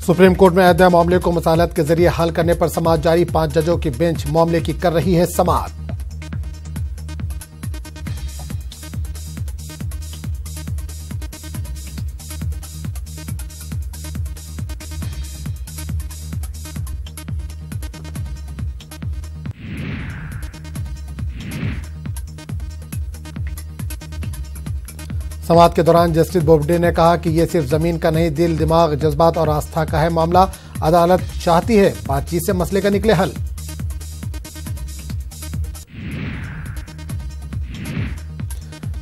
Supreme court में अयोध्या मामले को मसालत के जरिए हल करने पर समाअत जारी। 5 जजों की बेंच मामले की कर रही है समाअत। समाअत के दौरान जस्टिस बोबडे ने कहा कि यह सिर्फ जमीन का नहीं, दिल, दिमाग, जज्बात और आस्था का है मामला। अदालत चाहती है बातचीत से मसले का निकले हल।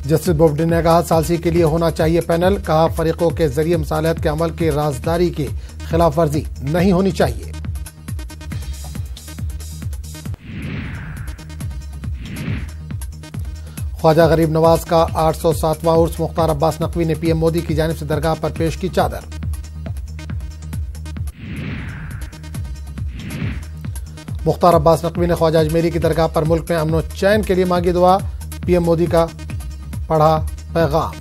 जस्टिस बोबडे ने कहा सालसी के लिए होना चाहिए पैनल। कहा फरीकों के जरिए मसालहत के अमल की राजदारी की खिलाफ वर्जी नहीं होनी चाहिए। ख्वाजा गरीब नवाज का 807वां उर्स मुख्तार अब्बास नकवी ने पीएम मोदी की जानिब से दरगाह पर पेश की चादर। मुख्तार अब्बास नकवी ने ख्वाजा अजमेरी की दरगाह पर मुल्क में अमन और चैन के लिए मांगी दुआ। पीएम मोदी का पढ़ा पैगाम।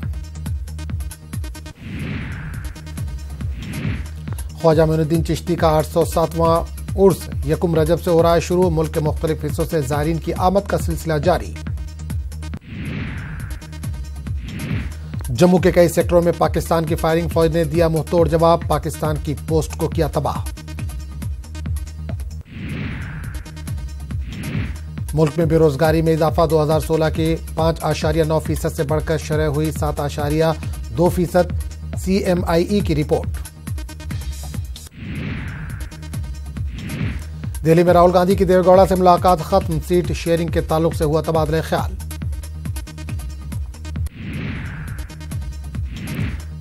ख्वाजा मोइनुद्दीन चिश्ती का 807वां उर्स यकुम रजब से हो रहा है शुरू। मुल्क के मुख्तलिफ हिस्सों से ज़ायरीन की आमद का सिलसिला जारी। जम्मू के कई सेक्टरों में पाकिस्तान की फायरिंग, फौज ने दिया मुंहतोड़ जवाब। पाकिस्तान की पोस्ट को किया तबाह। मुल्क में बेरोजगारी में इजाफा। 2016 के 5.9% से बढ़कर शरह हुई 7.2%। CMIE की रिपोर्ट। दिल्ली में राहुल गांधी की देवेगौड़ा से मुलाकात खत्म। सीट शेयरिंग के ताल्लुक से हुआ तबादला ख्याल।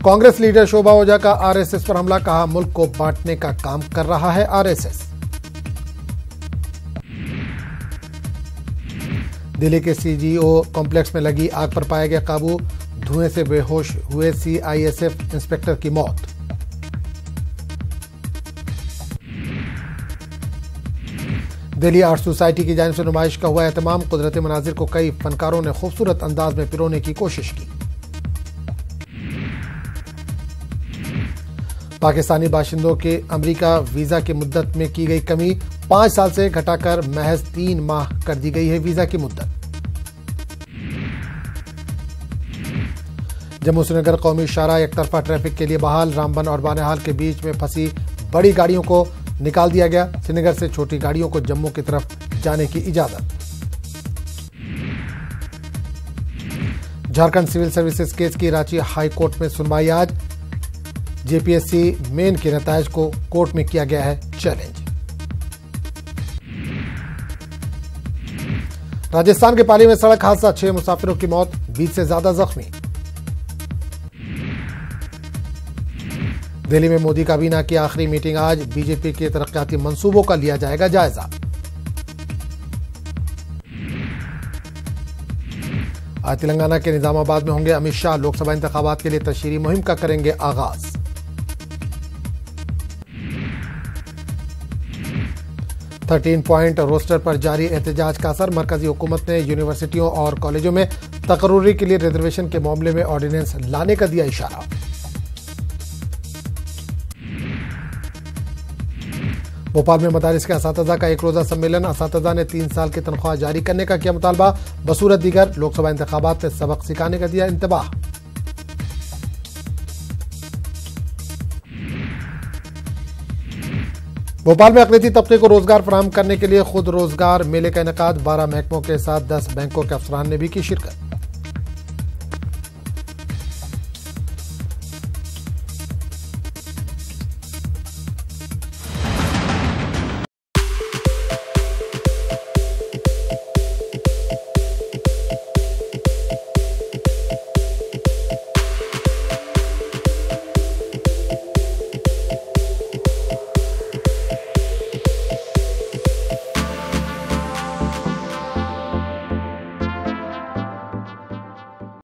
कांग्रेस लीडर शोभा ओझा का आरएसएस पर हमला। कहा मुल्क को बांटने का काम कर रहा है आरएसएस। दिल्ली के सीजीओ कॉम्प्लेक्स में लगी आग पर पाया गया काबू। धुएं से बेहोश हुए CISF इंस्पेक्टर की मौत। दिल्ली आर्ट सोसाइटी की जानिब से नुमाइश का हुआ एहतमाम। कुदरती मनाजिर को कई फनकारों ने खूबसूरत अंदाज में पिरोने की कोशिश की। पाकिस्तानी बाशिंदों के अमेरिका वीजा की मुद्दत में की गई कमी। 5 साल से घटाकर महज 3 माह कर दी गई है वीजा की मुद्दत। जम्मू श्रीनगर कौमी शाहराह एक तरफा ट्रैफिक के लिए बहाल। रामबन और बानेहाल के बीच में फंसी बड़ी गाड़ियों को निकाल दिया गया। श्रीनगर से छोटी गाड़ियों को जम्मू की तरफ जाने की इजाजत। झारखंड सिविल सर्विसेज केस की रांची हाई कोर्ट में सुनवाई आज। JPSC मेन के नतायज को कोर्ट में किया गया है चैलेंज। राजस्थान के पाली में सड़क हादसा। 6 मुसाफिरों की मौत, 20 से ज्यादा जख्मी। दिल्ली में मोदी काबीना की आखिरी मीटिंग आज। बीजेपी के तरक्याती मंसूबों का लिया जाएगा जायजा। आज तेलंगाना के निजामाबाद में होंगे अमित शाह। लोकसभा इंतखाबात के लिए तशहीरी मुहिम का करेंगे आगाज। थर्टीन पॉइंट रोस्टर पर जारी एहतजाज का असर। मरकजी हुकूमत ने यूनिवर्सिटियों और कॉलेजों में तकर्रुरी के लिए रिजर्वेशन के मामले में ऑर्डिनेंस लाने का दिया इशारा। भोपाल में मदारिस के असातिज़ा का एक रोजा सम्मेलन। असातिज़ा ने 3 साल की तनख्वाह जारी करने का किया मुतालबा। बसूरत दीगर लोकसभा इंतखाबात में सबक सिखाने का दिया इंतबाह। भोपाल में अक़लियती तबके को रोजगार फराहम करने के लिए खुद रोजगार मेले का इनेकाद। 12 महकमों के साथ 10 बैंकों के अफसरान ने भी की शिरकत।